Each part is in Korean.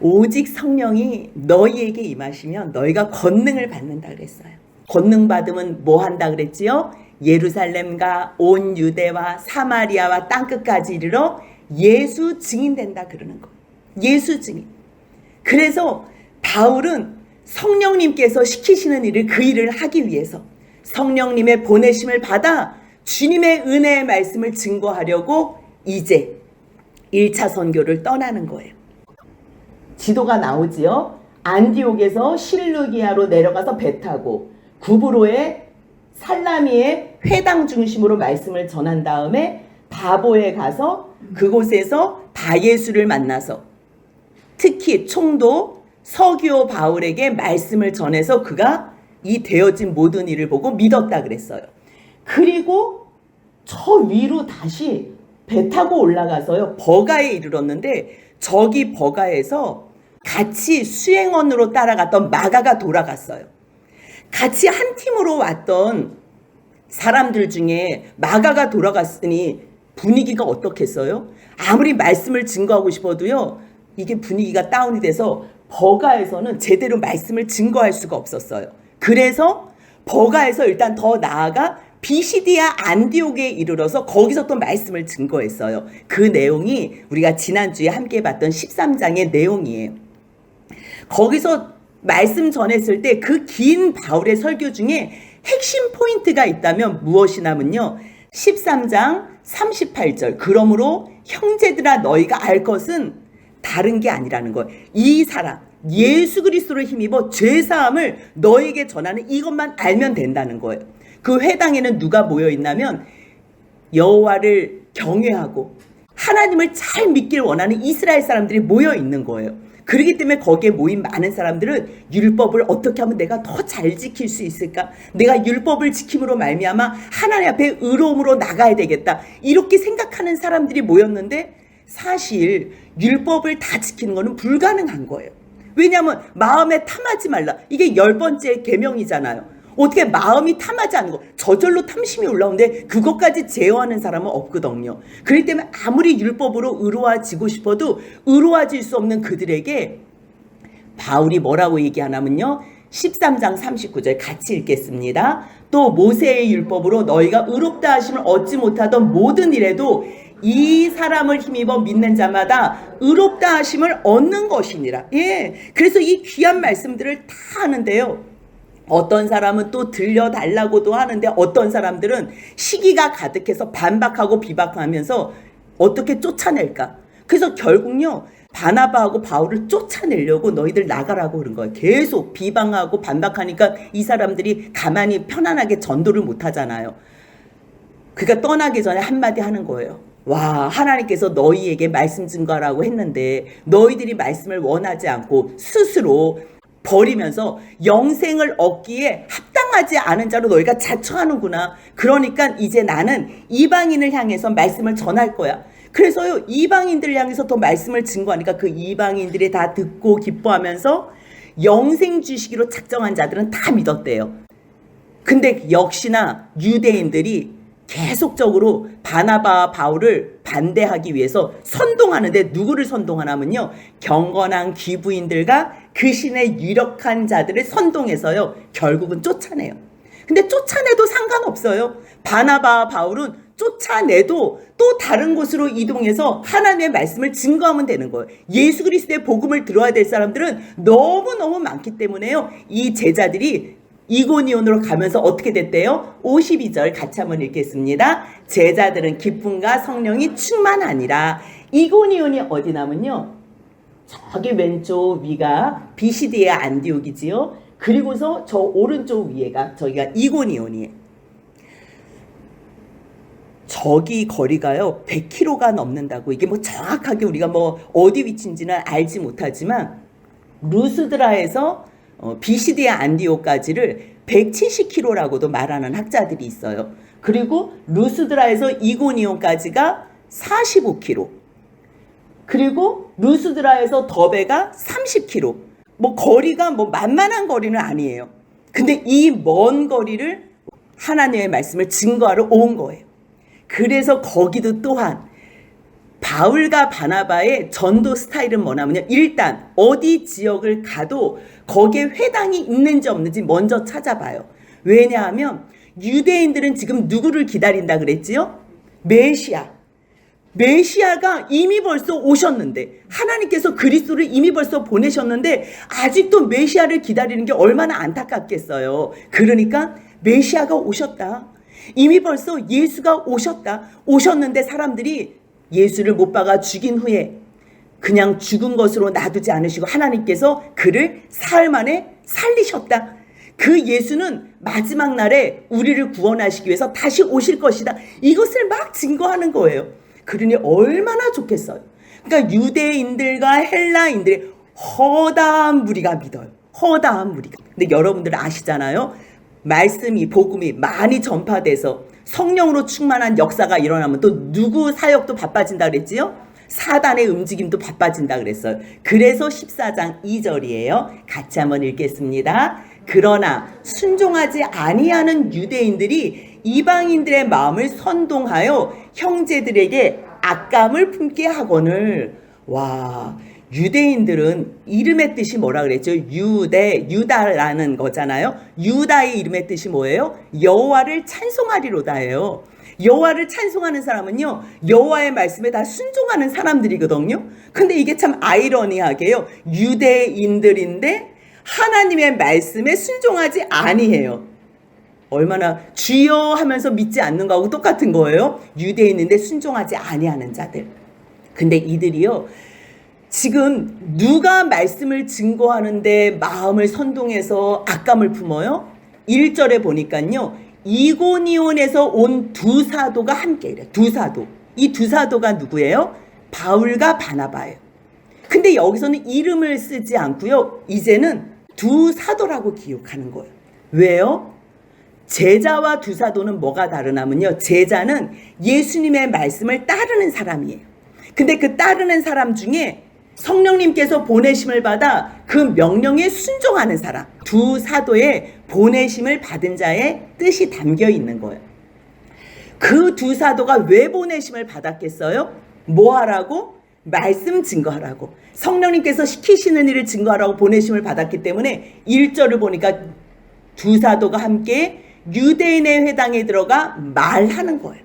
오직 성령이 너희에게 임하시면 너희가 권능을 받는다 그랬어요. 권능 받으면 뭐 한다 그랬지요? 예루살렘과 온 유대와 사마리아와 땅끝까지 이르러 예수 증인된다 그러는 거. 예수 증인. 그래서 바울은 성령님께서 시키시는 일을 그 일을 하기 위해서 성령님의 보내심을 받아 주님의 은혜의 말씀을 증거하려고 이제 1차 선교를 떠나는 거예요. 지도가 나오지요. 안디옥에서 실루기아로 내려가서 배 타고 구브로의 살라미의 회당 중심으로 말씀을 전한 다음에 바보에 가서 그곳에서 바예수를 만나서 특히 총독 서기오 바울에게 말씀을 전해서 그가 이 되어진 모든 일을 보고 믿었다 그랬어요. 그리고 저 위로 다시 배 타고 올라가서요. 버가에 이르렀는데 저기 버가에서 같이 수행원으로 따라갔던 마가가 돌아갔어요. 같이 한 팀으로 왔던 사람들 중에 마가가 돌아갔으니 분위기가 어떻겠어요? 아무리 말씀을 증거하고 싶어도요. 이게 분위기가 다운이 돼서 버가에서는 제대로 말씀을 증거할 수가 없었어요. 그래서 버가에서 일단 더 나아가 비시디아 안디옥에 이르러서 거기서 또 말씀을 증거했어요. 그 내용이 우리가 지난주에 함께 봤던 13장의 내용이에요. 거기서 말씀 전했을 때 그 긴 바울의 설교 중에 핵심 포인트가 있다면 무엇이냐면요. 13장 38절 그러므로 형제들아 너희가 알 것은 다른 게 아니라는 거예요. 이 사람 예수 그리스도를 힘입어 죄사함을 너에게 전하는 이것만 알면 된다는 거예요. 그 회당에는 누가 모여 있냐면 여호와를 경외하고 하나님을 잘 믿길 원하는 이스라엘 사람들이 모여 있는 거예요. 그렇기 때문에 거기에 모인 많은 사람들은 율법을 어떻게 하면 내가 더 잘 지킬 수 있을까? 내가 율법을 지킴으로 말미암아 하나님 앞에 의로움으로 나가야 되겠다. 이렇게 생각하는 사람들이 모였는데 사실 율법을 다 지키는 것은 불가능한 거예요. 왜냐하면 마음에 탐하지 말라. 이게 10번째 계명이잖아요. 어떻게 마음이 탐하지 않는 거 저절로 탐심이 올라오는데 그것까지 제어하는 사람은 없거든요. 그렇기 때문에 아무리 율법으로 의로워지고 싶어도 의로워질 수 없는 그들에게 바울이 뭐라고 얘기하냐면요. 13장 39절 같이 읽겠습니다. 또 모세의 율법으로 너희가 의롭다 하심을 얻지 못하던 모든 일에도 이 사람을 힘입어 믿는 자마다 의롭다 하심을 얻는 것이니라. 예, 그래서 이 귀한 말씀들을 다 하는데요. 어떤 사람은 또 들려달라고도 하는데 어떤 사람들은 시기가 가득해서 반박하고 비박하면서 어떻게 쫓아낼까? 그래서 결국요. 바나바하고 바울을 쫓아내려고 너희들 나가라고 그런 거예요. 계속 비방하고 반박하니까 이 사람들이 가만히 편안하게 전도를 못 하잖아요. 그러니까 떠나기 전에 한마디 하는 거예요. 와, 하나님께서 너희에게 말씀 증거하라고 했는데 너희들이 말씀을 원하지 않고 스스로 버리면서 영생을 얻기에 합당하지 않은 자로 너희가 자처하는구나. 그러니까 이제 나는 이방인을 향해서 말씀을 전할 거야. 그래서요, 이방인들을 향해서 더 말씀을 증거하니까 그 이방인들이 다 듣고 기뻐하면서 영생 주시기로 작정한 자들은 다 믿었대요. 근데 역시나 유대인들이 계속적으로 바나바와 바울을 반대하기 위해서 선동하는데 누구를 선동하냐면요. 경건한 귀부인들과 그 신의 유력한 자들을 선동해서요. 결국은 쫓아내요. 근데 쫓아내도 상관없어요. 바나바와 바울은 쫓아내도 또 다른 곳으로 이동해서 하나님의 말씀을 증거하면 되는 거예요. 예수 그리스도의 복음을 들어야 될 사람들은 너무너무 많기 때문에요. 이 제자들이 이고니온으로 가면서 어떻게 됐대요? 52절 같이 한번 읽겠습니다. 제자들은 기쁨과 성령이 충만하니라. 이고니온이 어디냐면요. 저기 왼쪽 위가 비시디아 안디옥이지요. 그리고서 저 오른쪽 위에가 저기가 이고니온이에요. 저기 거리가요 100km가 넘는다고. 이게 뭐 정확하게 우리가 뭐 어디 위치인지는 알지 못하지만 루스드라에서 비시디아 안디옥까지를 170km라고도 말하는 학자들이 있어요. 그리고 루스드라에서 이고니온까지가 45km. 그리고 루스드라에서 더베가 30km. 뭐 거리가 뭐 만만한 거리는 아니에요. 근데 이 먼 거리를 하나님의 말씀을 증거하러 온 거예요. 그래서 거기도 또한 바울과 바나바의 전도 스타일은 뭐냐면요. 일단 어디 지역을 가도 거기에 회당이 있는지 없는지 먼저 찾아봐요. 왜냐하면 유대인들은 지금 누구를 기다린다 그랬지요? 메시아가 이미 벌써 오셨는데, 하나님께서 그리스도를 이미 벌써 보내셨는데 아직도 메시아를 기다리는 게 얼마나 안타깝겠어요. 그러니까 메시아가 오셨다. 이미 벌써 예수가 오셨는데 사람들이 예수를 못 박아 죽인 후에 그냥 죽은 것으로 놔두지 않으시고 하나님께서 그를 사흘 만에 살리셨다. 그 예수는 마지막 날에 우리를 구원하시기 위해서 다시 오실 것이다. 이것을 막 증거하는 거예요. 그러니 얼마나 좋겠어요. 그러니까 유대인들과 헬라인들의 허다한 무리가 믿어요. 허다한 무리가. 근데 여러분들 아시잖아요. 말씀이, 복음이 많이 전파돼서 성령으로 충만한 역사가 일어나면 또 누구 사역도 바빠진다 그랬지요? 사단의 움직임도 바빠진다 그랬어요. 그래서 14장 2절이에요. 같이 한번 읽겠습니다. 그러나 순종하지 아니하는 유대인들이 이방인들의 마음을 선동하여 형제들에게 악감을 품게 하거늘. 와, 유대인들은 이름의 뜻이 뭐라 그랬죠? 유다라는 거잖아요. 유다의 이름의 뜻이 뭐예요? 여호와를 찬송하리로다예요. 여호와를 찬송하는 사람은요, 여호와의 말씀에 다 순종하는 사람들이거든요. 근데 이게 참 아이러니하게요, 유대인들인데 하나님의 말씀에 순종하지 아니해요. 얼마나 주여 하면서 믿지 않는 거하고 똑같은 거예요. 유대인인데 순종하지 아니하는 자들. 근데 이들이요, 지금 누가 말씀을 증거하는데 마음을 선동해서 악감을 품어요? 1절에 보니까요, 이고니온에서 온 두 사도가 함께 이래요. 두 사도. 이 두 사도가 누구예요? 바울과 바나바예요. 근데 여기서는 이름을 쓰지 않고요, 이제는 두 사도라고 기억하는 거예요. 왜요? 제자와 두 사도는 뭐가 다르냐면요, 제자는 예수님의 말씀을 따르는 사람이에요. 근데 그 따르는 사람 중에 성령님께서 보내심을 받아 그 명령에 순종하는 사람, 두 사도의 보내심을 받은 자의 뜻이 담겨 있는 거예요. 그 두 사도가 왜 보내심을 받았겠어요? 뭐 하라고? 말씀 증거하라고. 성령님께서 시키시는 일을 증거하라고 보내심을 받았기 때문에 1절을 보니까 두 사도가 함께 유대인의 회당에 들어가 말하는 거예요.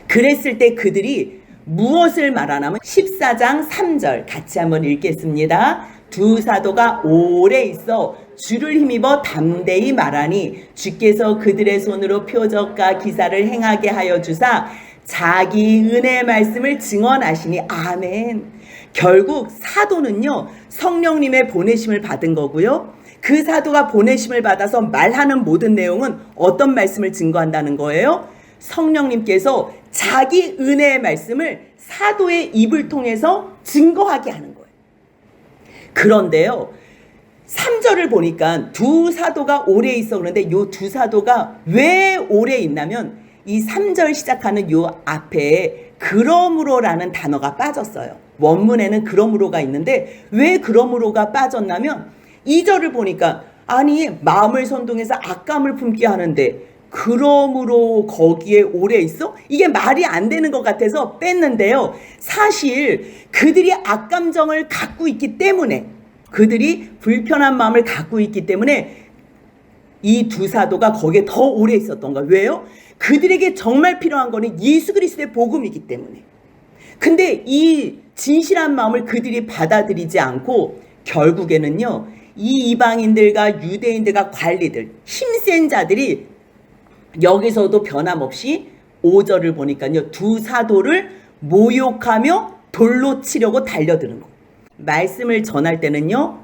그랬을 때 그들이 무엇을 말하냐면 14장 3절 같이 한번 읽겠습니다. 두 사도가 오래 있어 주를 힘입어 담대히 말하니 주께서 그들의 손으로 표적과 기사를 행하게 하여 주사 자기 은혜의 말씀을 증언하시니 아멘. 결국 사도는요, 성령님의 보내심을 받은 거고요, 그 사도가 보내심을 받아서 말하는 모든 내용은 어떤 말씀을 증거한다는 거예요? 성령님께서 자기 은혜의 말씀을 사도의 입을 통해서 증거하게 하는 거예요. 그런데요, 3절을 보니까 두 사도가 오래 있어. 그런데 이 두 사도가 왜 오래 있냐면 이 3절 시작하는 요 앞에 그러므로라는 단어가 빠졌어요. 원문에는 그러므로가 있는데 왜 그러므로가 빠졌냐면 2절을 보니까 아니 마음을 선동해서 악감을 품게 하는데 그러므로 거기에 오래 있어? 이게 말이 안 되는 것 같아서 뺐는데요. 사실 그들이 악감정을 갖고 있기 때문에, 그들이 불편한 마음을 갖고 있기 때문에 이 두 사도가 거기에 더 오래 있었던 거예요. 왜요? 그들에게 정말 필요한 거는 예수 그리스도의 복음이기 때문에. 근데 이 진실한 마음을 그들이 받아들이지 않고 결국에는요, 이 이방인들과 유대인들과 관리들, 힘센 자들이 여기서도 변함없이 5절을 보니까요, 두 사도를 모욕하며 돌로 치려고 달려드는 거. 말씀을 전할 때는요,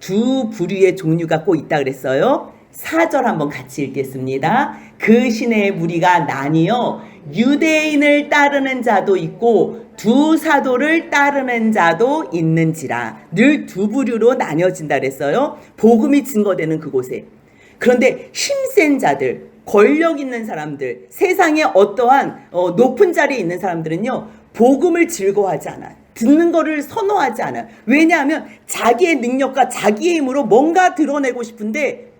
두 부류의 종류가 꼭 있다 그랬어요. 4절 한번 같이 읽겠습니다. 그 시내의 무리가 나뉘어 유대인을 따르는 자도 있고 두 사도를 따르는 자도 있는지라. 늘 두 부류로 나뉘어진다 그랬어요. 복음이 증거되는 그곳에. 그런데 힘센 자들, 권력 있는 사람들, 세상에 어떠한 높은 자리에 있는 사람들은요, 복음을 즐거워하지 않아요. 듣는 거를 선호하지 않아요. 왜냐하면 자기의 능력과 자기의 힘으로 뭔가 드러내고 싶은데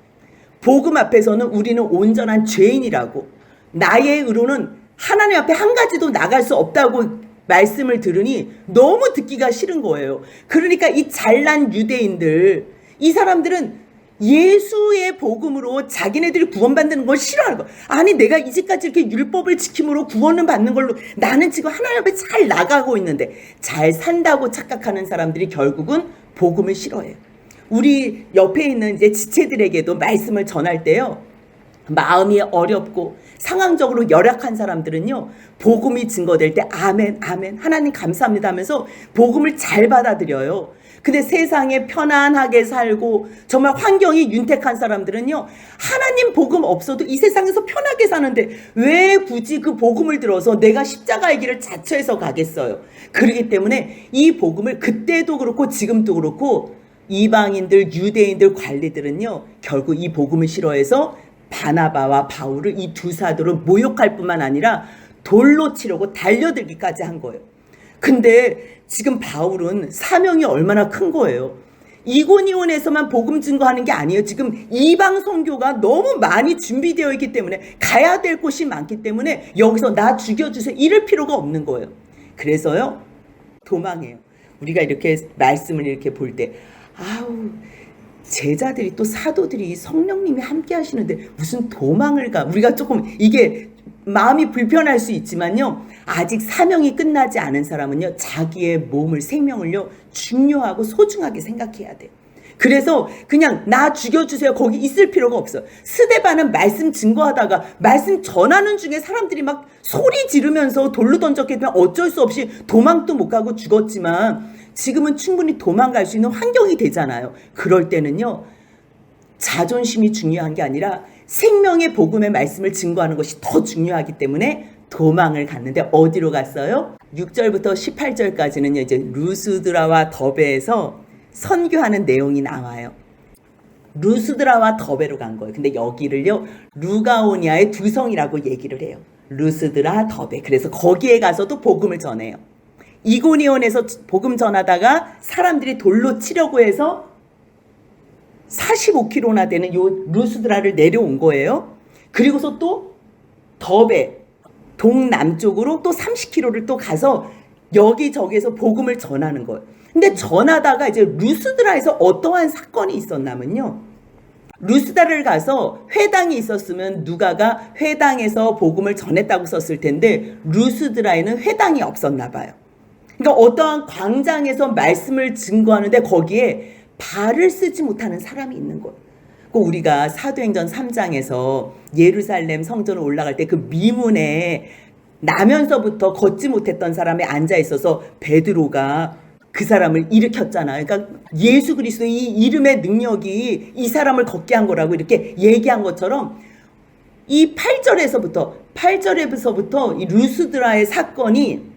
복음 앞에서는 우리는 온전한 죄인이라고, 나의 의로는 하나님 앞에 한 가지도 나갈 수 없다고 말씀을 들으니 너무 듣기가 싫은 거예요. 그러니까 이 잘난 유대인들, 이 사람들은 예수의 복음으로 자기네들이 구원받는 걸 싫어하는 거야. 아니 내가 이제까지 이렇게 율법을 지킴으로 구원을 받는 걸로 나는 지금 하나님 앞에 잘 나가고 있는데, 잘 산다고 착각하는 사람들이 결국은 복음을 싫어해요. 우리 옆에 있는 이제 지체들에게도 말씀을 전할 때요, 마음이 어렵고 상황적으로 열악한 사람들은요, 복음이 증거될 때 아멘 아멘 하나님 감사합니다 하면서 복음을 잘 받아들여요. 근데 세상에 편안하게 살고 정말 환경이 윤택한 사람들은요, 하나님 복음 없어도 이 세상에서 편하게 사는데 왜 굳이 그 복음을 들어서 내가 십자가의 길을 자처해서 가겠어요. 그렇기 때문에 이 복음을 그때도 그렇고 지금도 그렇고 이방인들, 유대인들, 관리들은요, 결국 이 복음을 싫어해서 바나바와 바울을, 이 두 사도를 모욕할 뿐만 아니라 돌로 치려고 달려들기까지 한 거예요. 근데 지금 바울은 사명이 얼마나 큰 거예요. 이고니온에서만 복음 증거하는 게 아니에요. 지금 이방 선교가 너무 많이 준비되어 있기 때문에, 가야 될 곳이 많기 때문에 여기서 나 죽여주세요 이럴 필요가 없는 거예요. 그래서요, 도망해요. 우리가 이렇게 말씀을 이렇게 볼 때, 아우, 제자들이 또 사도들이 성령님이 함께 하시는데 무슨 도망을 가. 우리가 조금 이게 마음이 불편할 수 있지만요, 아직 사명이 끝나지 않은 사람은요, 자기의 몸을, 생명을요, 중요하고 소중하게 생각해야 돼요. 그래서 그냥 나 죽여주세요 거기 있을 필요가 없어요. 스데반은 말씀 증거하다가 말씀 전하는 중에 사람들이 막 소리 지르면서 돌로 던졌기 때문에 어쩔 수 없이 도망도 못 가고 죽었지만, 지금은 충분히 도망갈 수 있는 환경이 되잖아요. 그럴 때는요, 자존심이 중요한 게 아니라 생명의 복음의 말씀을 증거하는 것이 더 중요하기 때문에 도망을 갔는데, 어디로 갔어요? 6절부터 18절까지는요 이제 루스드라와 더베에서 선교하는 내용이 나와요. 루스드라와 더베로 간 거예요. 근데 여기를요, 루가오니아의 두 성이라고 얘기를 해요. 루스드라, 더베. 그래서 거기에 가서도 복음을 전해요. 이고니온에서 복음 전하다가 사람들이 돌로 치려고 해서 45km나 되는 요 루스드라를 내려온 거예요. 그리고서 또 더베 동남쪽으로 또 30km를 또 가서 여기저기에서 복음을 전하는 거예요. 근데 전하다가 이제 루스드라에서 어떠한 사건이 있었냐면요, 루스드라를 가서 회당이 있었으면 누가가 회당에서 복음을 전했다고 썼을 텐데, 루스드라에는 회당이 없었나 봐요. 그러니까 어떠한 광장에서 말씀을 증거하는데 거기에 발을 쓰지 못하는 사람이 있는 거예요. 우리가 사도행전 3장에서 예루살렘 성전을 올라갈 때 그 미문에 나면서부터 걷지 못했던 사람이 앉아 있어서 베드로가 그 사람을 일으켰잖아요. 그러니까 예수 그리스도의 이 이름의 능력이 이 사람을 걷게 한 거라고 이렇게 얘기한 것처럼, 이 8절에서부터 이 루스드라의 사건이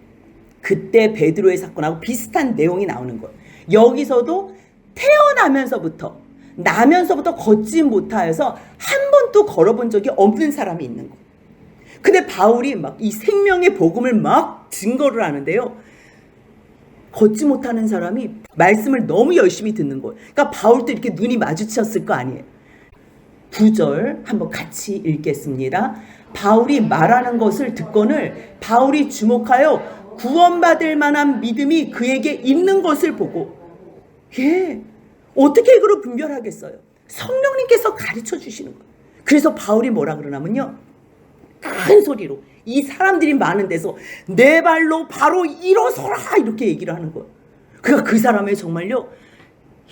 그때 베드로의 사건하고 비슷한 내용이 나오는 거예요. 여기서도 나면서부터 걷지 못하여서 한 번도 걸어본 적이 없는 사람이 있는 거예요. 근데 바울이 막 이 생명의 복음을 막 증거를 하는데요, 걷지 못하는 사람이 말씀을 너무 열심히 듣는 거예요. 그러니까 바울도 이렇게 눈이 마주쳤을 거 아니에요. 9절 한번 같이 읽겠습니다. 바울이 말하는 것을 듣거늘 바울이 주목하여 구원받을 만한 믿음이 그에게 있는 것을 보고, 어떻게 그걸 분별하겠어요? 성령님께서 가르쳐 주시는 거예요. 그래서 바울이 뭐라 그러냐면요, 큰 소리로 이 사람들이 많은 데서 내 발로 바로 일어서라 이렇게 얘기를 하는 거예요. 그러니까 그 사람이 정말요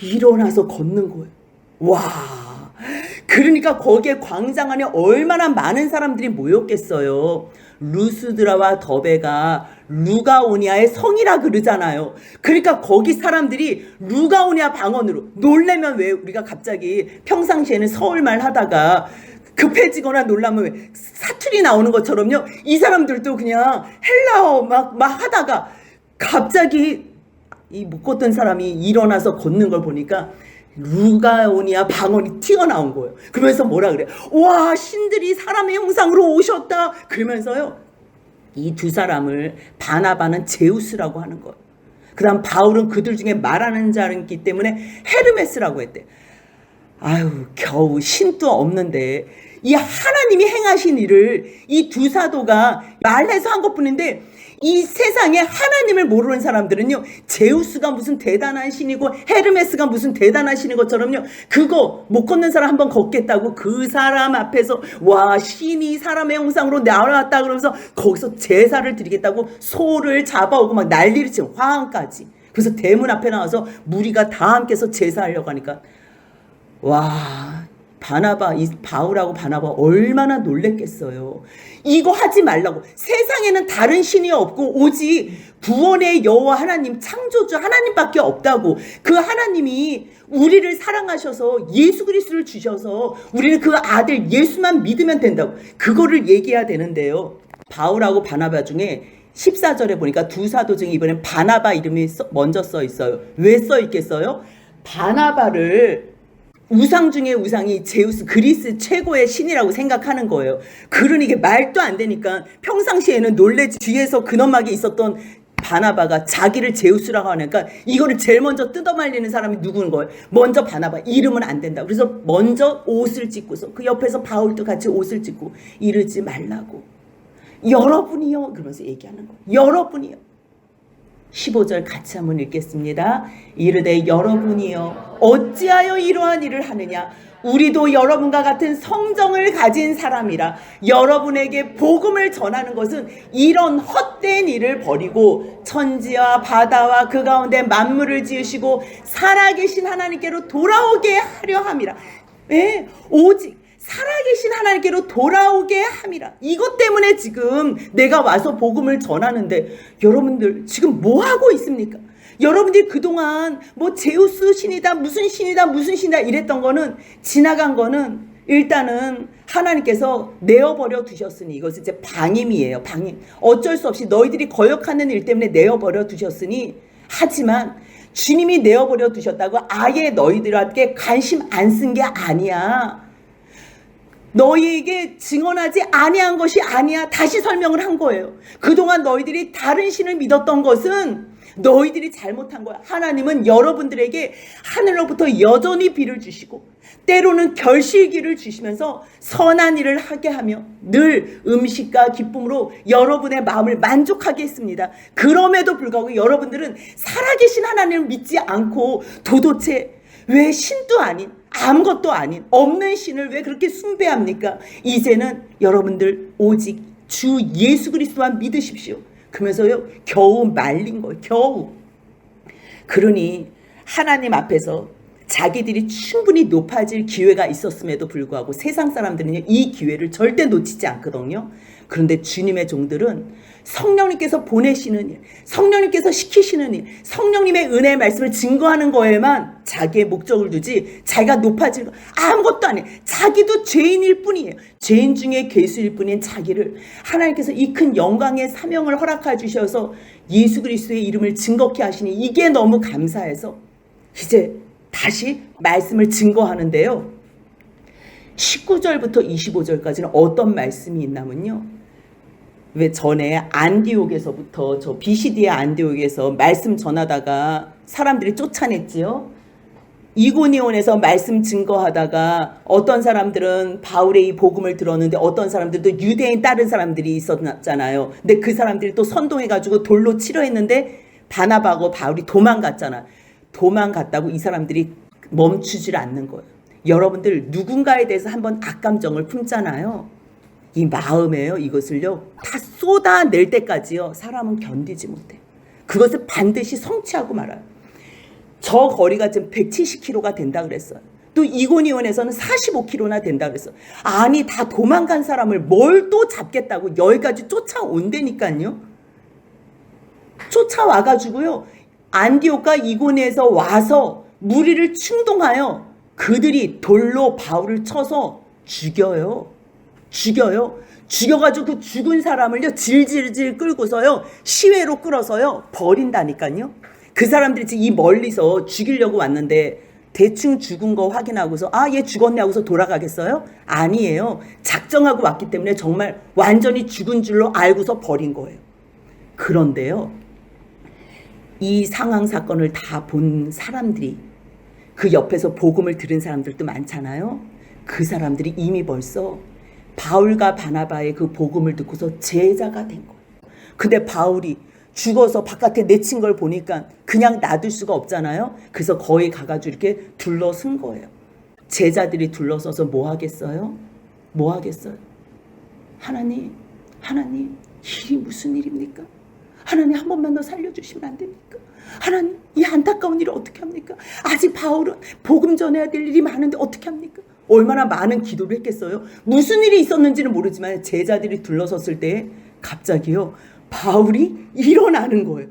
일어나서 걷는 거예요. 와, 그러니까 거기에 광장 안에 얼마나 많은 사람들이 모였겠어요. 루스드라와 더베가 루가오니아의 성이라 그러잖아요. 그러니까 거기 사람들이 루가오니아 방언으로 놀래면, 왜 우리가 갑자기 평상시에는 서울말 하다가 급해지거나 놀라면 왜 사투리 나오는 것처럼요, 이 사람들도 그냥 헬라어 막 하다가 갑자기 이 못 걷던 사람이 일어나서 걷는 걸 보니까 루가오니아 방언이 튀어나온 거예요. 그러면서 뭐라 그래? 와, 신들이 사람의 형상으로 오셨다. 그러면서요, 이 두 사람을 바나바는 제우스라고 하는 거예요. 그 다음 바울은 그들 중에 말하는 자이기 때문에 헤르메스라고 했대. 아유, 겨우 신도 없는데 이 하나님이 행하신 일을 이 두 사도가 말해서 한 것뿐인데, 이 세상에 하나님을 모르는 사람들은요, 제우스가 무슨 대단한 신이고 헤르메스가 무슨 대단한 신인 것처럼요, 그거 못 걷는 사람 한번 걷겠다고 그 사람 앞에서 와 신이 사람의 형상으로 나왔다 그러면서 거기서 제사를 드리겠다고 소를 잡아오고 막 난리를 치고 화환까지. 그래서 대문 앞에 나와서 무리가 다 함께서 제사하려고 하니까 와, 바나바, 이 바울하고 바나바 얼마나 놀랬겠어요. 이거 하지 말라고. 세상에는 다른 신이 없고 오직 구원의 여호와 하나님, 창조주 하나님밖에 없다고. 그 하나님이 우리를 사랑하셔서 예수 그리스도를 주셔서 우리는 그 아들 예수만 믿으면 된다고. 그거를 얘기해야 되는데요. 바울하고 바나바 중에 14절에 보니까 두 사도 중에 이번엔 바나바 이름이 먼저 써 있어요. 왜 써 있겠어요? 바나바를 우상 중에 우상이 제우스, 그리스 최고의 신이라고 생각하는 거예요. 그러니 이게 말도 안 되니까 평상시에는 놀래지. 뒤에서 근엄하게 있었던 바나바가 자기를 제우스라고 하니까 이거를 제일 먼저 뜯어말리는 사람이 누구인 거예요? 먼저 바나바, 이름은 안 된다. 그래서 먼저 옷을 찢고서 그 옆에서 바울도 같이 옷을 찢고 이러지 말라고. 여러분이요 그러면서 얘기하는 거예요. 여러분이요. 15절 같이 한번 읽겠습니다. 이르되 여러분이요 어찌하여 이러한 일을 하느냐. 우리도 여러분과 같은 성정을 가진 사람이라. 여러분에게 복음을 전하는 것은 이런 헛된 일을 버리고 천지와 바다와 그 가운데 만물을 지으시고 살아계신 하나님께로 돌아오게 하려 함이라. 네, 오직 살아계신 하나님께로 돌아오게 함이라. 이것 때문에 지금 내가 와서 복음을 전하는데 여러분들 지금 뭐 하고 있습니까? 여러분들이 그동안 뭐 제우스 신이다 무슨 신이다 무슨 신이다 이랬던 거는 지나간 거는 일단은 하나님께서 내어버려 두셨으니 이것은 이제 방임이에요. 방임. 어쩔 수 없이 너희들이 거역하는 일 때문에 내어버려 두셨으니, 하지만 주님이 내어버려 두셨다고 아예 너희들한테 관심 안 쓴 게 아니야. 너희에게 증언하지 아니한 것이 아니야. 다시 설명을 한 거예요. 그동안 너희들이 다른 신을 믿었던 것은 너희들이 잘못한 거야. 하나님은 여러분들에게 하늘로부터 여전히 비를 주시고 때로는 결실기를 주시면서 선한 일을 하게 하며 늘 음식과 기쁨으로 여러분의 마음을 만족하게 했습니다. 그럼에도 불구하고 여러분들은 살아계신 하나님을 믿지 않고 도대체 왜 신도 아닌 아무것도 아닌 없는 신을 왜 그렇게 숭배합니까? 이제는 여러분들 오직 주 예수 그리스도만 믿으십시오. 그러면서요 겨우 말린 거예요. 겨우. 그러니 하나님 앞에서 자기들이 충분히 높아질 기회가 있었음에도 불구하고 세상 사람들은 이 기회를 절대 놓치지 않거든요. 그런데 주님의 종들은 성령님께서 보내시는 일, 성령님께서 시키시는 일, 성령님의 은혜의 말씀을 증거하는 거에만 자기의 목적을 두지 자기가 높아질 거 아무것도 아니에요. 자기도 죄인일 뿐이에요. 죄인 중에 괴수일 뿐인 자기를 하나님께서 이 큰 영광의 사명을 허락해 주셔서 예수 그리스도의 이름을 증거케 하시니 이게 너무 감사해서 이제 다시 말씀을 증거하는데요. 19절부터 25절까지는 어떤 말씀이 있냐면요. 왜 전에 안디옥에서부터 저 비시디아 안디옥에서 말씀 전하다가 사람들이 쫓아냈지요. 이고니온에서 말씀 증거하다가 어떤 사람들은 바울의 이 복음을 들었는데 어떤 사람들도 유대인 다른 사람들이 있었잖아요. 근데 그 사람들이 또 선동해가지고 돌로 치려 했는데 바나바하고 바울이 도망갔잖아. 도망갔다고 이 사람들이 멈추질 않는 거예요. 여러분들 누군가에 대해서 한번 악감정을 품잖아요. 이 마음에요. 이것을요 다 쏟아낼 때까지요 사람은 견디지 못해. 그것을 반드시 성취하고 말아요. 저 거리가 지금 170km가 된다 그랬어요. 또 이고니온에서는 45km나 된다 그랬어요. 아니 다 도망간 사람을 뭘 또 잡겠다고 여기까지 쫓아온다니까요. 쫓아와가지고요 안디옥과 이고니에서 와서 무리를 충동하여 그들이 돌로 바울을 쳐서 죽여요. 죽여가지고 그 죽은 사람을요 질질질 끌고서요 시외로 끌어서요 버린다니까요. 그 사람들이 지금 이 멀리서 죽이려고 왔는데 대충 죽은 거 확인하고서 아 얘 죽었네 하고서 돌아가겠어요? 아니에요. 작정하고 왔기 때문에 정말 완전히 죽은 줄로 알고서 버린 거예요. 그런데요 이 상황 사건을 다 본 사람들이 그 옆에서 복음을 들은 사람들도 많잖아요. 그 사람들이 이미 벌써 바울과 바나바의 그 복음을 듣고서 제자가 된 거예요. 근데 바울이 죽어서 바깥에 내친 걸 보니까 그냥 놔둘 수가 없잖아요. 그래서 거기 가가지고 이렇게 둘러쓴 거예요. 제자들이 둘러서서 뭐 하겠어요? 뭐 하겠어요? 하나님, 일이 무슨 일입니까? 하나님 한 번만 더 살려주시면 안 됩니까? 하나님, 이 안타까운 일을 어떻게 합니까? 아직 바울은 복음 전해야 될 일이 많은데 어떻게 합니까? 얼마나 많은 기도를 했겠어요? 무슨 일이 있었는지는 모르지만 제자들이 둘러섰을 때 갑자기요, 바울이 일어나는 거예요.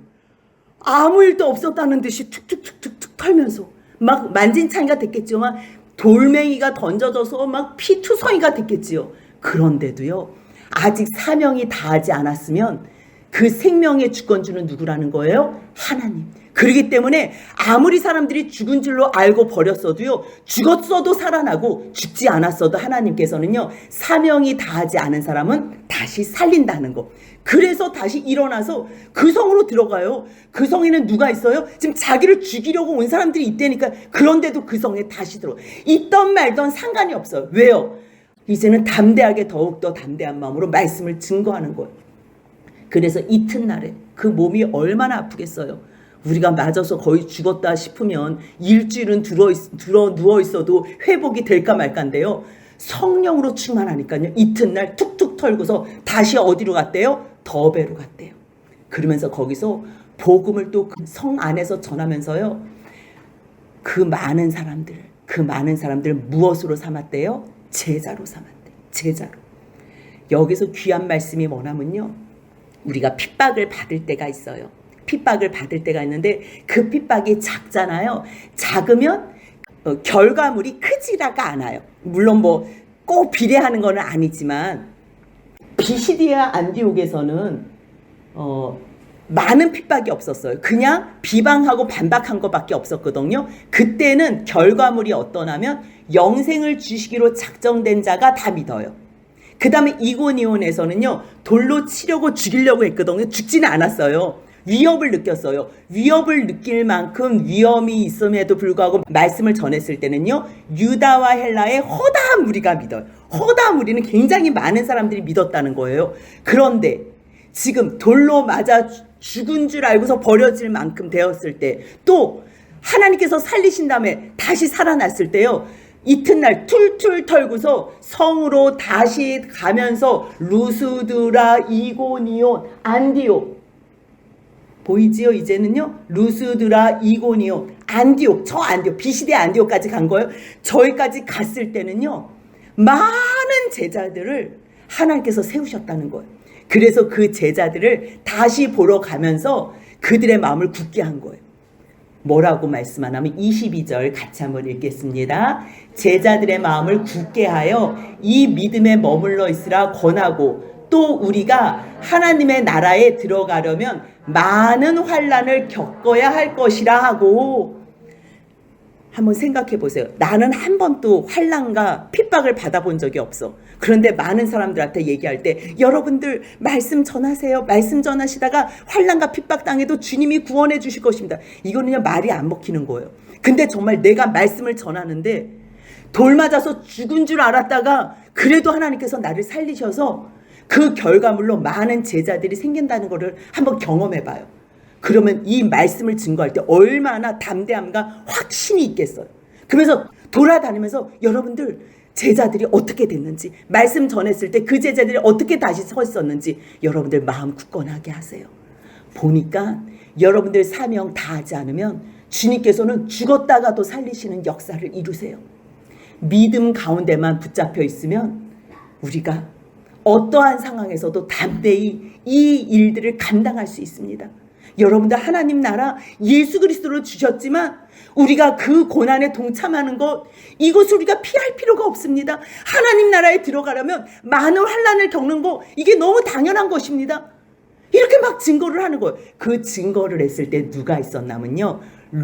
아무 일도 없었다는 듯이 툭툭툭툭툭 털면서 막 만진창이가 됐겠죠. 막 돌멩이가 던져져서 막 피투성이가 됐겠지요. 그런데도요, 아직 사명이 다하지 않았으면 그 생명의 주권주는 누구라는 거예요? 하나님. 그렇기 때문에 아무리 사람들이 죽은 줄로 알고 버렸어도요, 죽었어도 살아나고 죽지 않았어도 하나님께서는요, 사명이 다하지 않은 사람은 다시 살린다는 거. 그래서 다시 일어나서 그 성으로 들어가요. 그 성에는 누가 있어요? 지금 자기를 죽이려고 온 사람들이 있다니까. 그런데도 그 성에 다시 들어가. 있던 말던 상관이 없어요. 왜요? 이제는 담대하게, 더욱더 담대한 마음으로 말씀을 증거하는 거예요. 그래서 이튿날에 그 몸이 얼마나 아프겠어요. 우리가 맞아서 거의 죽었다 싶으면 일주일은 누워 있어도 회복이 될까 말까인데요. 성령으로 충만하니까요, 이튿날 툭툭 털고서 다시 어디로 갔대요? 더베로 갔대요. 그러면서 거기서 복음을 또 그 성 안에서 전하면서요, 그 많은 사람들 무엇으로 삼았대요? 제자로 삼았대요. 제자로. 여기서 귀한 말씀이 뭐냐면요, 우리가 핍박을 받을 때가 있어요. 핍박을 받을 때가 있는데 그 핍박이 작잖아요. 작으면 결과물이 크지가 않아요. 물론 뭐 꼭 비례하는 건 아니지만 비시디아 안디옥에서는 많은 핍박이 없었어요. 그냥 비방하고 반박한 것밖에 없었거든요. 그때는 결과물이 어떠냐면 영생을 주시기로 작정된 자가 다 믿어요. 그 다음에 이고니온에서는요, 돌로 치려고 죽이려고 했거든요. 죽지는 않았어요. 위협을 느꼈어요. 위협을 느낄 만큼 위험이 있음에도 불구하고 말씀을 전했을 때는요, 유다와 헬라의 허다한 무리가 믿어요. 허다한 무리는 굉장히 많은 사람들이 믿었다는 거예요. 그런데 지금 돌로 맞아 죽은 줄 알고서 버려질 만큼 되었을 때, 또 하나님께서 살리신 다음에 다시 살아났을 때요, 이튿날 툴툴 털고서 성으로 다시 가면서 루스드라, 이고니온, 안디옥, 보이지요? 이제는요, 루스드라, 이고니온, 안디옥, 저 안디옥, 비시디아 안디옥까지 간 거예요. 저기까지 갔을 때는요, 많은 제자들을 하나님께서 세우셨다는 거예요. 그래서 그 제자들을 다시 보러 가면서 그들의 마음을 굳게 한 거예요. 뭐라고 말씀하냐면 22절 같이 한번 읽겠습니다. 제자들의 마음을 굳게 하여 이 믿음에 머물러 있으라 권하고, 또 우리가 하나님의 나라에 들어가려면 많은 환난을 겪어야 할 것이라 하고. 한번 생각해 보세요. 나는 한 번도 환난과 핍박을 받아본 적이 없어. 그런데 많은 사람들한테 얘기할 때, 여러분들 말씀 전하세요. 말씀 전하시다가 환난과 핍박 당해도 주님이 구원해 주실 것입니다. 이거는 그냥 말이 안 먹히는 거예요. 근데 정말 내가 말씀을 전하는데 돌 맞아서 죽은 줄 알았다가 그래도 하나님께서 나를 살리셔서 그 결과물로 많은 제자들이 생긴다는 것을 한번 경험해 봐요. 그러면 이 말씀을 증거할 때 얼마나 담대함과 확신이 있겠어요. 그러면서 돌아다니면서 여러분들 제자들이 어떻게 됐는지, 말씀 전했을 때 그 제자들이 어떻게 다시 서 있었는지 여러분들 마음 굳건하게 하세요. 보니까 여러분들 사명 다하지 않으면 주님께서는 죽었다가도 살리시는 역사를 이루세요. 믿음 가운데만 붙잡혀 있으면 우리가 어떠한 상황에서도 담대히 이 일들을 감당할 수 있습니다. 여러분들 하나님 나라 예수 그리스도를 주셨지만 우리가 그 고난에 동참하는 것, 이것을 우리가 피할 필요가 없습니다. 하나님 나라에 들어가려면 많은 환난을 겪는 거, 이게 너무 당연한 것입니다. 이렇게 막 증거를 하는 거예요. 그 증거를 했을 때 누가 있었냐면요,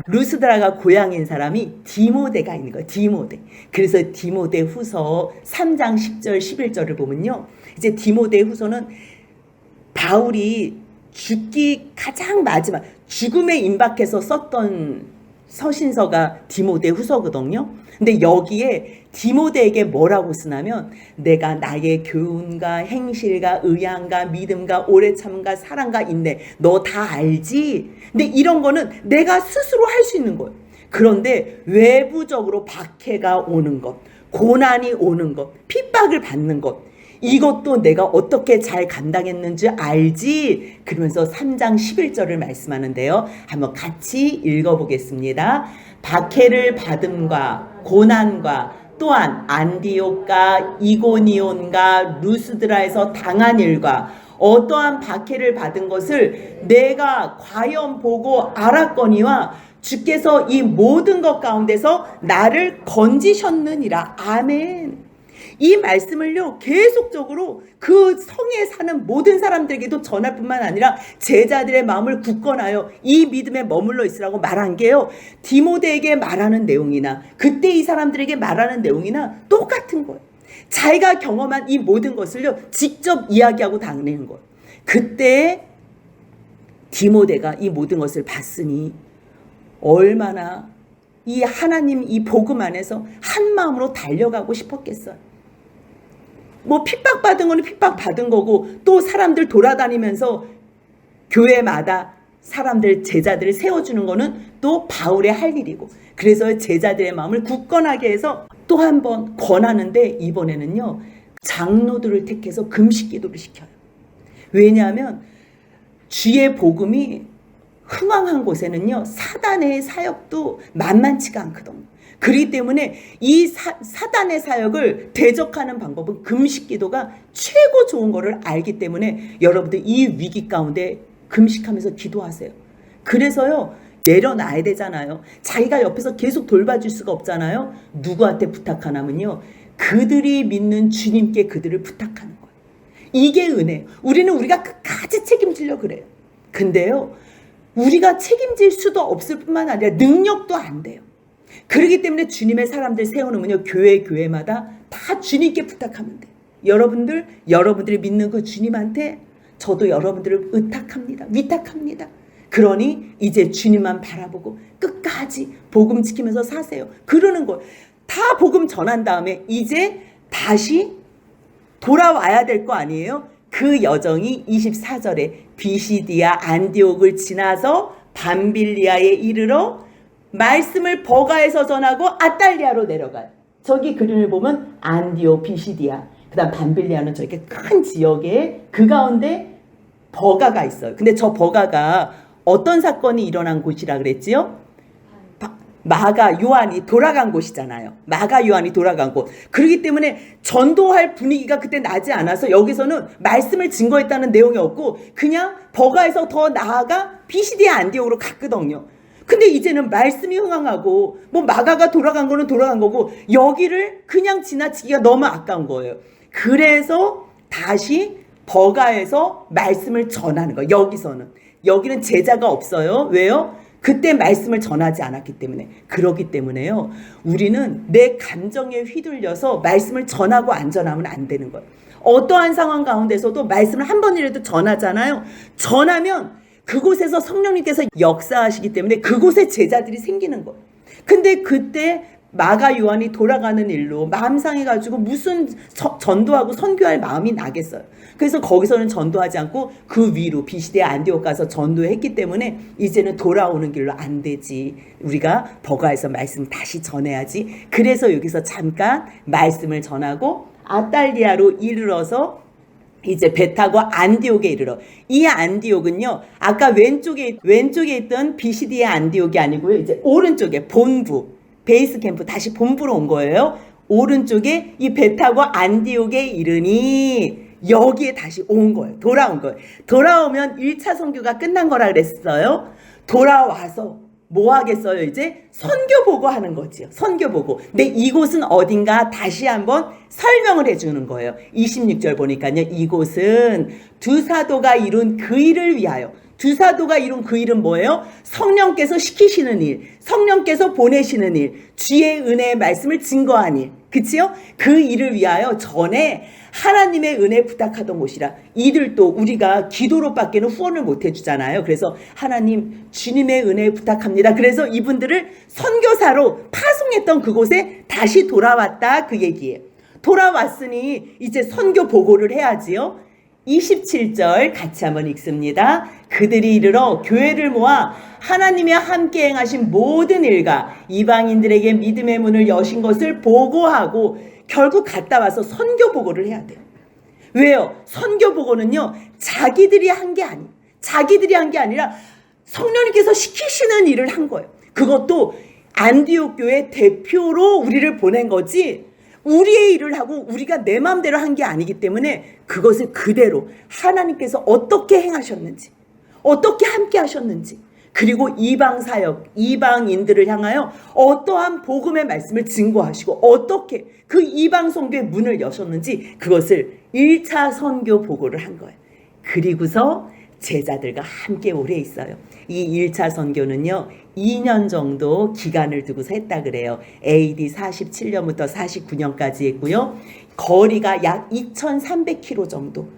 루스드라가 고향인 사람이 디모데가 있는 거예요. 디모데. 그래서 디모데 후서 3장 10절 11절을 보면요, 이제 디모데 후서는 바울이 죽기 가장 마지막 죽음에 임박해서 썼던 서신서가 디모데 후서거든요. 근데 여기에 디모데에게 뭐라고 쓰냐면 내가 나의 교훈과 행실과 의향과 믿음과 오래 참음과 사랑과 인내 너 다 알지? 근데 이런 거는 내가 스스로 할 수 있는 거예요. 그런데 외부적으로 박해가 오는 것, 고난이 오는 것, 핍박을 받는 것 이것도 내가 어떻게 잘 감당했는지 알지? 그러면서 3장 11절을 말씀하는데요. 한번 같이 읽어보겠습니다. 박해를 받음과 고난과 또한 안디옥과 이고니온과 루스드라에서 당한 일과 어떠한 박해를 받은 것을 내가 과연 보고 알았거니와 주께서 이 모든 것 가운데서 나를 건지셨느니라. 아멘. 이 말씀을요 계속적으로 그 성에 사는 모든 사람들에게도 전할 뿐만 아니라 제자들의 마음을 굳건하여 이 믿음에 머물러 있으라고 말한 게요, 디모데에게 말하는 내용이나 그때 이 사람들에게 말하는 내용이나 똑같은 거예요. 자기가 경험한 이 모든 것을요 직접 이야기하고 다니는 거예요. 그때 디모데가 이 모든 것을 봤으니 얼마나 이 하나님 이 복음 안에서 한 마음으로 달려가고 싶었겠어요. 뭐 핍박받은 거는 핍박받은 거고 또 사람들 돌아다니면서 교회마다 사람들 제자들을 세워주는 거는 또 바울의 할 일이고, 그래서 제자들의 마음을 굳건하게 해서 또 한 번 권하는데 이번에는요 장로들을 택해서 금식 기도를 시켜요. 왜냐하면 주의 복음이 흥왕한 곳에는요 사단의 사역도 만만치가 않거든요. 그렇기 때문에 이 사단의 사역을 대적하는 방법은 금식 기도가 최고 좋은 거를 알기 때문에 여러분들 이 위기 가운데 금식하면서 기도하세요. 그래서요 내려놔야 되잖아요. 자기가 옆에서 계속 돌봐줄 수가 없잖아요. 누구한테 부탁하냐면요 그들이 믿는 주님께 그들을 부탁하는 거예요. 이게 은혜예요. 우리는 우리가 끝까지 책임지려고 그래요. 근데요 우리가 책임질 수도 없을 뿐만 아니라 능력도 안 돼요. 그렇기 때문에 주님의 사람들 세워놓으면요 교회마다 다 주님께 부탁하면 돼요. 여러분들이 믿는 그 주님한테 저도 여러분들을 의탁합니다. 위탁합니다. 그러니 이제 주님만 바라보고 끝까지 복음 지키면서 사세요. 그러는 거예요. 다 복음 전한 다음에 이제 다시 돌아와야 될 거 아니에요. 그 여정이 24절에 비시디아 안디옥을 지나서 밤빌리아에 이르러 말씀을 버가에서 전하고 아탈리아로 내려가요. 저기 그림을 보면 안디옥, 비시디아, 그 다음 밤빌리아는 저렇게 큰 지역에 그 가운데 버가가 있어요. 근데 저 버가가 어떤 사건이 일어난 곳이라 그랬지요? 마가 요한이 돌아간 곳이잖아요. 마가 요한이 돌아간 곳. 그렇기 때문에 전도할 분위기가 그때 나지 않아서 여기서는 말씀을 증거했다는 내용이 없고 그냥 버가에서 더 나아가 비시디아 안디옥으로 갔거든요. 근데 이제는 말씀이 흥황하고 뭐 마가가 돌아간 거는 돌아간 거고 여기를 그냥 지나치기가 너무 아까운 거예요. 그래서 다시 버가에서 말씀을 전하는 거예요. 여기는 제자가 없어요. 왜요? 그때 말씀을 전하지 않았기 때문에. 그렇기 때문에요 우리는 내 감정에 휘둘려서 말씀을 전하고 안 전하면 안 되는 거예요. 어떠한 상황 가운데서도 말씀을 한 번이라도 전하잖아요. 전하면 그곳에서 성령님께서 역사하시기 때문에 그곳에 제자들이 생기는 거예요. 근데 그때 마가 요한이 돌아가는 일로 마음 상해가지고 무슨 전도하고 선교할 마음이 나겠어요. 그래서 거기서는 전도하지 않고 그 위로 비시디아 안디옥 가서 전도했기 때문에 이제는 돌아오는 길로 안 되지. 우리가 버가에서 말씀 다시 전해야지. 그래서 여기서 잠깐 말씀을 전하고 아탈리아로 이르러서 이제 배 타고 안디옥에 이르러. 이 안디옥은요 아까 왼쪽에 있던 비시디아 안디옥이 아니고요 이제 오른쪽에 본부 베이스 캠프 다시 본부로 온 거예요. 오른쪽에 이 배 타고 안디옥에 이르니 여기에 다시 온 거예요. 돌아온 거예요. 돌아오면 1차 선교가 끝난 거라 그랬어요. 돌아와서 뭐 하겠어요? 이제 선교 보고 하는 거지요. 선교 보고. 근데 이곳은 어딘가 다시 한번 설명을 해주는 거예요. 26절 보니까요. 이곳은 두 사도가 이룬 그 일을 위하여 두 사도가 이룬 그 일은 뭐예요? 성령께서 시키시는 일, 성령께서 보내시는 일, 주의 은혜의 말씀을 증거한 일. 그치요? 그 일을 위하여 전에 하나님의 은혜 부탁하던 곳이라. 이들도 우리가 기도로 밖에는 후원을 못 해주잖아요. 그래서 하나님 주님의 은혜 부탁합니다. 그래서 이분들을 선교사로 파송했던 그곳에 다시 돌아왔다, 그 얘기예요. 돌아왔으니 이제 선교 보고를 해야지요. 27절 같이 한번 읽습니다. 그들이 이르러 교회를 모아 하나님이 함께 행하신 모든 일과 이방인들에게 믿음의 문을 여신 것을 보고하고, 결국 갔다 와서 선교 보고를 해야 돼요. 왜요? 선교 보고는요, 자기들이 한 게 아니라 성령님께서 시키시는 일을 한 거예요. 그것도 안디옥 교회 대표로 우리를 보낸 거지, 우리의 일을 하고 우리가 내 마음대로 한 게 아니기 때문에 그것을 그대로 하나님께서 어떻게 행하셨는지, 어떻게 함께 하셨는지, 그리고 이방 사역, 이방인들을 향하여 어떠한 복음의 말씀을 증거하시고 어떻게 그 이방 선교의 문을 여셨는지, 그것을 1차 선교 보고를 한 거예요. 그리고서 제자들과 함께 오래 있어요. 이 1차 선교는요, 2년 정도 기간을 두고서 했다 그래요. AD 47년부터 49년까지 했고요. 거리가 약 2300km 정도.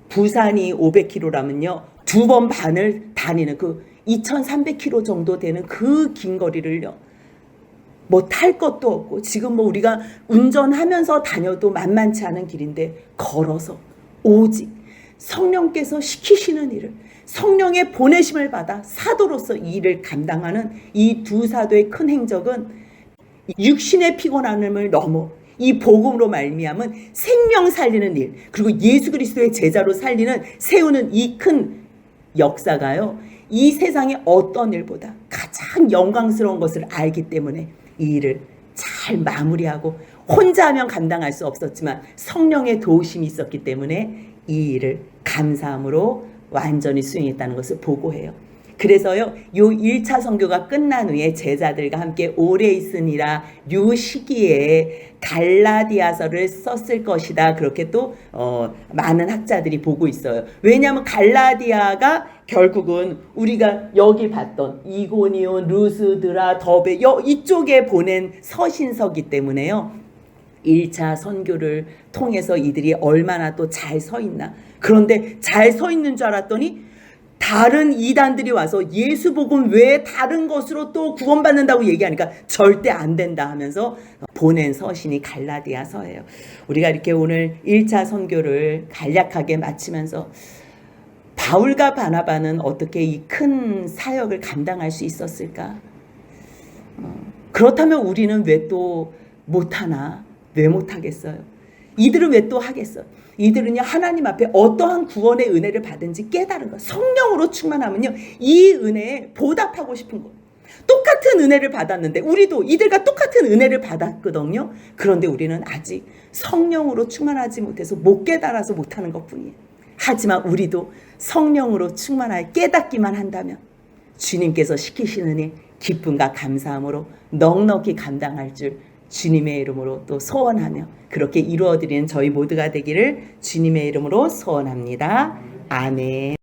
부산이 500km라면요, 2번 반을 다니는 그 2300km 정도 되는 그 긴 거리를요, 뭐 탈 것도 없고, 지금 뭐 우리가 운전하면서 다녀도 만만치 않은 길인데 걸어서 오직 성령께서 시키시는 일을, 성령의 보내심을 받아 사도로서 이 일을 감당하는 이 두 사도의 큰 행적은 육신의 피곤함을 넘어 이 복음으로 말미암은 생명 살리는 일, 그리고 예수 그리스도의 제자로 세우는 이 큰 역사가요, 이 세상의 어떤 일보다 가장 영광스러운 것을 알기 때문에 이 일을 잘 마무리하고, 혼자 하면 감당할 수 없었지만 성령의 도우심이 있었기 때문에 이 일을 감사함으로 완전히 수행했다는 것을 보고해요. 그래서요, 요 1차 선교가 끝난 후에 제자들과 함께 오래 있으니라 요 시기에 갈라디아서를 썼을 것이다, 그렇게 또 많은 학자들이 보고 있어요. 왜냐하면 갈라디아가 결국은 우리가 여기 봤던 이고니온, 루스드라, 더베 이쪽에 보낸 서신서기 때문에요, 1차 선교를 통해서 이들이 얼마나 또 잘 서 있나. 그런데 잘 서 있는 줄 알았더니 다른 이단들이 와서 예수 복음 외에 다른 것으로 또 구원받는다고 얘기하니까 절대 안 된다 하면서 보낸 서신이 갈라디아서예요. 우리가 이렇게 오늘 1차 선교를 간략하게 마치면서 바울과 바나바는 어떻게 이 큰 사역을 감당할 수 있었을까? 그렇다면 우리는 왜 또 못하나? 왜 못하겠어요? 이들은 왜 또 하겠어요? 이들은요, 하나님 앞에 어떠한 구원의 은혜를 받은지 깨달은 거예요. 성령으로 충만하면요, 이 은혜에 보답하고 싶은 거예요. 똑같은 은혜를 받았는데, 우리도 이들과 똑같은 은혜를 받았거든요. 그런데 우리는 아직 성령으로 충만하지 못해서 못 깨달아서 못하는 것뿐이에요. 하지만 우리도 성령으로 충만하여 깨닫기만 한다면 주님께서 시키시는 일 기쁨과 감사함으로 넉넉히 감당할 줄 주님의 이름으로 또 소원하며 그렇게 이루어드리는 저희 모두가 되기를 주님의 이름으로 소원합니다. 아멘.